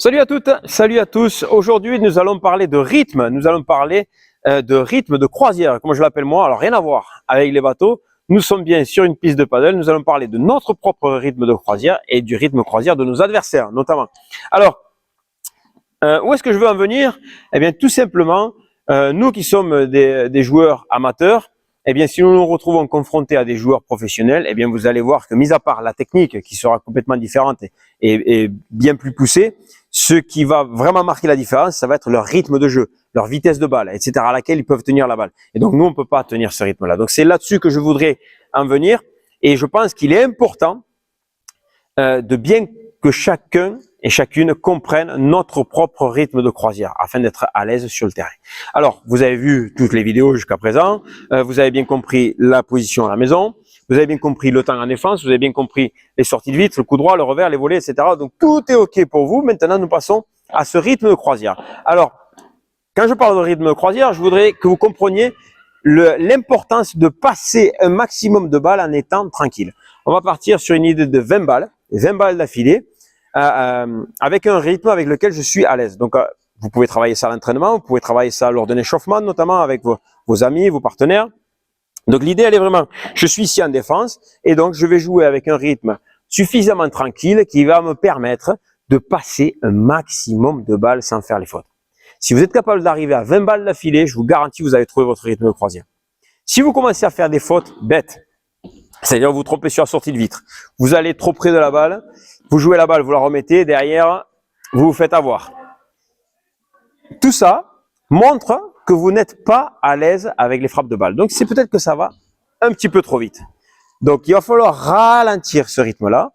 Salut à toutes, salut à tous. Aujourd'hui, nous allons parler de rythme. Nous allons parler de rythme de croisière, comme je l'appelle moi. Alors, rien à voir avec les bateaux. Nous sommes bien sur une piste de paddle. Nous allons parler de notre propre rythme de croisière et du rythme croisière de nos adversaires, notamment. Alors, où est-ce que je veux en venir? Eh bien, tout simplement, nous qui sommes des joueurs amateurs, eh bien, si nous nous retrouvons confrontés à des joueurs professionnels, eh bien, vous allez voir que, mis à part la technique qui sera complètement différente et bien plus poussée, ce qui va vraiment marquer la différence, ça va être leur rythme de jeu, leur vitesse de balle, etc., à laquelle ils peuvent tenir la balle. Et donc, nous, on ne peut pas tenir ce rythme-là. Donc, c'est là-dessus que je voudrais en venir. Et je pense qu'il est important de bien que chacun et chacune comprenne notre propre rythme de croisière afin d'être à l'aise sur le terrain. Alors, vous avez vu toutes les vidéos jusqu'à présent, vous avez bien compris la position à la maison, vous avez bien compris le temps en défense, vous avez bien compris les sorties de vitre, le coup droit, le revers, les volets, etc. Donc, tout est OK pour vous. Maintenant, nous passons à ce rythme de croisière. Alors, quand je parle de rythme de croisière, je voudrais que vous compreniez l'importance de passer un maximum de balles en étant tranquille. On va partir sur une idée de 20 balles d'affilée, avec un rythme avec lequel je suis à l'aise. Donc, vous pouvez travailler ça à l'entraînement, vous pouvez travailler ça lors d'un échauffement, notamment avec vos amis, vos partenaires. Donc, l'idée, elle est vraiment, je suis ici en défense et donc je vais jouer avec un rythme suffisamment tranquille qui va me permettre de passer un maximum de balles sans faire les fautes. Si vous êtes capable d'arriver à 20 balles d'affilée, je vous garantis, vous avez trouvé votre rythme de croisière. Si vous commencez à faire des fautes bêtes, c'est-à-dire vous trompez sur la sortie de vitre, vous allez trop près de la balle, vous jouez la balle, vous la remettez, derrière, vous vous faites avoir. Tout ça montre que vous n'êtes pas à l'aise avec les frappes de balle. Donc, c'est peut-être que ça va un petit peu trop vite. Donc, il va falloir ralentir ce rythme-là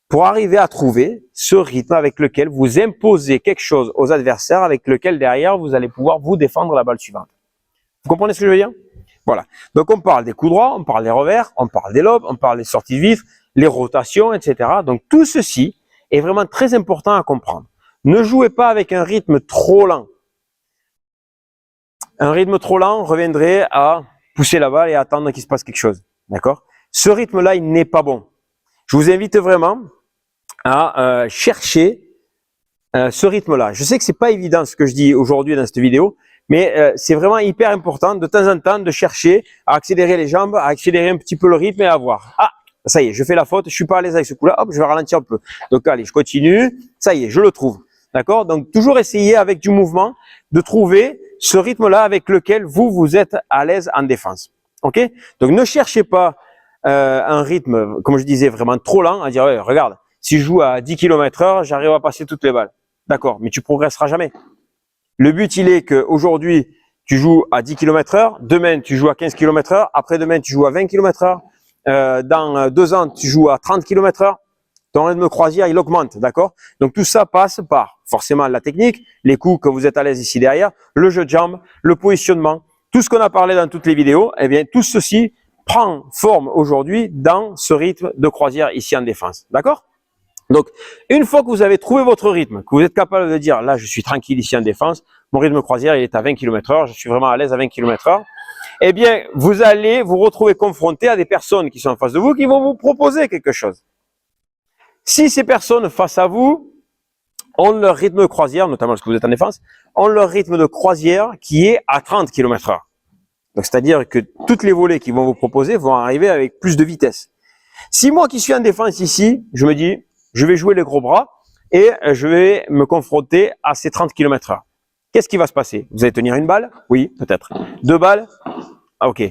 pour arriver à trouver ce rythme avec lequel vous imposez quelque chose aux adversaires, avec lequel derrière, vous allez pouvoir vous défendre la balle suivante. Vous comprenez ce que je veux dire? Voilà. Donc, on parle des coups droits, on parle des revers, on parle des lobes, on parle des sorties de vitres, les rotations, etc. Donc, tout ceci est vraiment très important à comprendre. Ne jouez pas avec un rythme trop lent. Un rythme trop lent reviendrait à pousser la balle et à attendre qu'il se passe quelque chose. D'accord? Ce rythme-là, il n'est pas bon. Je vous invite vraiment à chercher ce rythme-là. Je sais que c'est pas évident ce que je dis aujourd'hui dans cette vidéo, mais c'est vraiment hyper important de temps en temps de chercher à accélérer les jambes, à accélérer un petit peu le rythme et à voir. Ah, ça y est, je fais la faute, je suis pas à l'aise avec ce coup-là, hop, je vais ralentir un peu. Donc allez, je continue, ça y est, je le trouve. D'accord? Donc toujours essayer avec du mouvement de trouver ce rythme-là avec lequel vous êtes à l'aise en défense. Ok? Donc ne cherchez pas un rythme, comme je disais, vraiment trop lent, à dire, ouais, regarde, si je joue à 10 km/h, j'arrive à passer toutes les balles. D'accord, mais tu progresseras jamais. Le but, il est qu'aujourd'hui, tu joues à 10 km/h, demain, tu joues à 15 km/h, après-demain, tu joues à 20 km/h, dans 2 ans, tu joues à 30 km/h. Ton rythme de croisière, il augmente, d'accord? Donc, tout ça passe par, forcément, la technique, les coups que vous êtes à l'aise ici derrière, le jeu de jambes, le positionnement, tout ce qu'on a parlé dans toutes les vidéos, eh bien, tout ceci prend forme aujourd'hui dans ce rythme de croisière ici en défense, d'accord? Donc, une fois que vous avez trouvé votre rythme, que vous êtes capable de dire, là, je suis tranquille ici en défense, mon rythme de croisière, il est à 20 km/h, je suis vraiment à l'aise à 20 km/h, eh bien, vous allez vous retrouver confronté à des personnes qui sont en face de vous, qui vont vous proposer quelque chose. Si ces personnes face à vous ont leur rythme de croisière, notamment lorsque vous êtes en défense, ont leur rythme de croisière qui est à 30 km/h. Donc, c'est-à-dire que toutes les volées qu'ils vont vous proposer vont arriver avec plus de vitesse. Si moi qui suis en défense ici, je me dis, je vais jouer les gros bras et je vais me confronter à ces 30 km/h. Qu'est-ce qui va se passer? Vous allez tenir une balle? Oui, peut-être. 2 balles? Ah, ok.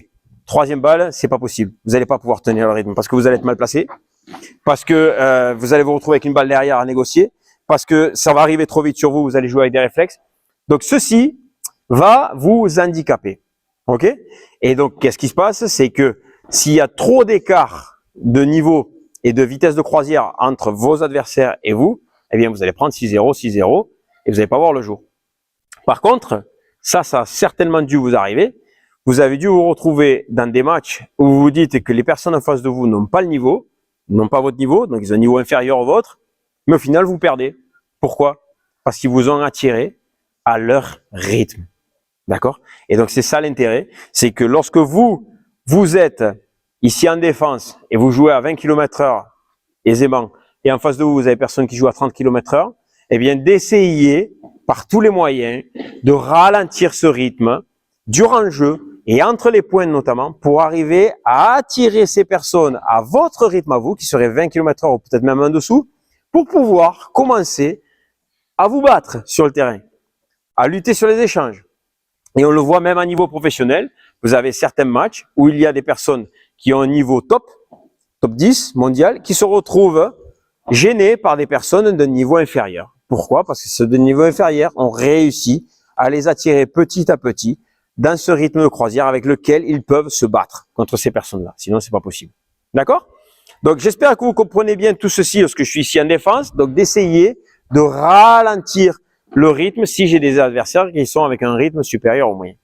3e balle, c'est pas possible. Vous n'allez pas pouvoir tenir le rythme parce que vous allez être mal placé, parce que vous allez vous retrouver avec une balle derrière à négocier, parce que ça va arriver trop vite sur vous, vous allez jouer avec des réflexes. Donc, ceci va vous handicaper. Ok? Et donc, qu'est-ce qui se passe? C'est que s'il y a trop d'écart de niveau et de vitesse de croisière entre vos adversaires et vous, eh bien, vous allez prendre 6-0, 6-0 et vous n'allez pas voir le jour. Par contre, ça a certainement dû vous arriver. Vous avez dû vous retrouver dans des matchs où vous vous dites que les personnes en face de vous n'ont pas le niveau, n'ont pas votre niveau, donc ils ont un niveau inférieur au vôtre, mais au final, vous perdez. Pourquoi? Parce qu'ils vous ont attiré à leur rythme. D'accord? Et donc, c'est ça l'intérêt. C'est que lorsque vous êtes ici en défense et vous jouez à 20 km/h aisément et en face de vous, vous avez personne qui joue à 30 km/h, eh bien, d'essayer par tous les moyens de ralentir ce rythme durant le jeu et entre les points notamment pour arriver à attirer ces personnes à votre rythme à vous, qui serait 20 km/h ou peut-être même en dessous, pour pouvoir commencer à vous battre sur le terrain, à lutter sur les échanges. Et on le voit même à niveau professionnel. Vous avez certains matchs où il y a des personnes qui ont un niveau top 10 mondial, qui se retrouvent gênées par des personnes d'un niveau inférieur. Pourquoi? Parce que ceux de niveau inférieur ont réussi à les attirer petit à petit dans ce rythme de croisière avec lequel ils peuvent se battre contre ces personnes-là. Sinon, c'est pas possible. D'accord? Donc, j'espère que vous comprenez bien tout ceci lorsque je suis ici en défense. Donc, d'essayer de ralentir le rythme si j'ai des adversaires qui sont avec un rythme supérieur au moyen.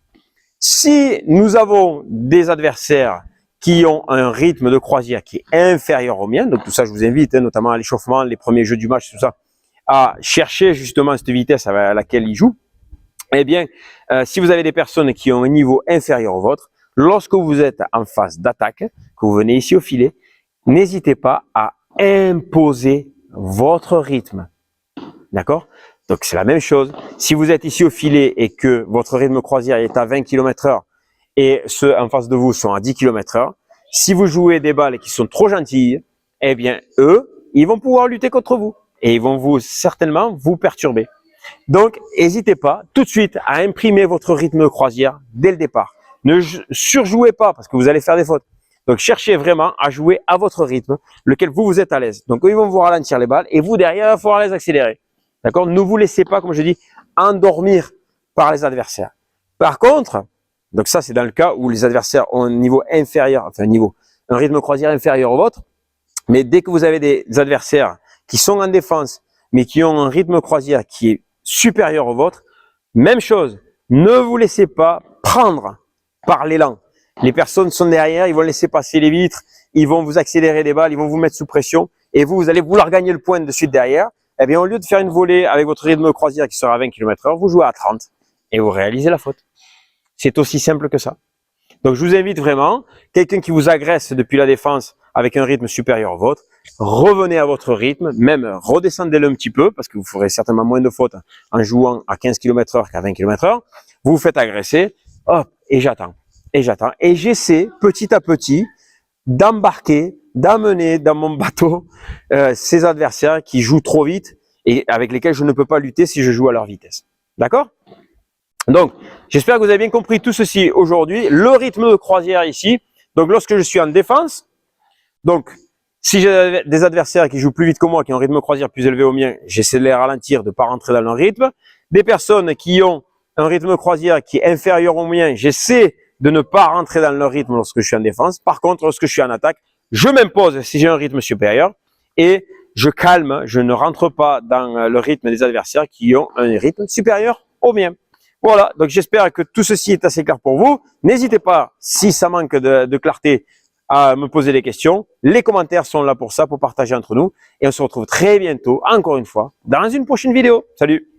Si nous avons des adversaires qui ont un rythme de croisière qui est inférieur au mien, donc tout ça je vous invite, notamment à l'échauffement, les premiers jeux du match, tout ça, à chercher justement cette vitesse à laquelle ils jouent. Eh bien, si vous avez des personnes qui ont un niveau inférieur au vôtre, lorsque vous êtes en phase d'attaque, que vous venez ici au filet, n'hésitez pas à imposer votre rythme. D'accord? Donc, c'est la même chose. Si vous êtes ici au filet et que votre rythme croisière est à 20 km/h et ceux en face de vous sont à 10 km/h, si vous jouez des balles qui sont trop gentilles, eh bien, eux, ils vont pouvoir lutter contre vous et ils vont certainement vous perturber. Donc, n'hésitez pas tout de suite à imprimer votre rythme de croisière dès le départ. Ne surjouez pas parce que vous allez faire des fautes. Donc, cherchez vraiment à jouer à votre rythme, lequel vous êtes à l'aise. Donc, eux, ils vont vous ralentir les balles et vous, derrière, il va falloir les accélérer. D'accord? Ne vous laissez pas, comme je dis, endormir par les adversaires. Par contre, donc ça, c'est dans le cas où les adversaires ont un niveau inférieur, enfin un rythme croisière inférieur au vôtre. Mais dès que vous avez des adversaires qui sont en défense, mais qui ont un rythme croisière qui est supérieur au vôtre, même chose. Ne vous laissez pas prendre par l'élan. Les personnes sont derrière, ils vont laisser passer les vitres, ils vont vous accélérer les balles, ils vont vous mettre sous pression, et vous allez vouloir gagner le point de suite derrière. Eh bien, au lieu de faire une volée avec votre rythme de croisière qui sera à 20 km/h, vous jouez à 30 et vous réalisez la faute. C'est aussi simple que ça. Donc, je vous invite vraiment, quelqu'un qui vous agresse depuis la défense avec un rythme supérieur au vôtre, revenez à votre rythme, même redescendez-le un petit peu, parce que vous ferez certainement moins de fautes en jouant à 15 km/h qu'à 20 km/h. Vous vous faites agresser, hop, et j'attends, et j'attends. Et j'essaie petit à petit d'embarquer, d'amener dans mon bateau ces adversaires qui jouent trop vite et avec lesquels je ne peux pas lutter si je joue à leur vitesse. D'accord? Donc, j'espère que vous avez bien compris tout ceci aujourd'hui. Le rythme de croisière ici. Donc, lorsque je suis en défense, donc, si j'ai des adversaires qui jouent plus vite que moi, qui ont un rythme de croisière plus élevé au mien, j'essaie de les ralentir, de ne pas rentrer dans leur rythme. Des personnes qui ont un rythme de croisière qui est inférieur au mien, j'essaie de ne pas rentrer dans leur rythme lorsque je suis en défense. Par contre, lorsque je suis en attaque, je m'impose si j'ai un rythme supérieur et je calme, je ne rentre pas dans le rythme des adversaires qui ont un rythme supérieur au mien. Voilà, donc j'espère que tout ceci est assez clair pour vous. N'hésitez pas, si ça manque de clarté, à me poser des questions. Les commentaires sont là pour ça, pour partager entre nous. Et on se retrouve très bientôt, encore une fois, dans une prochaine vidéo. Salut!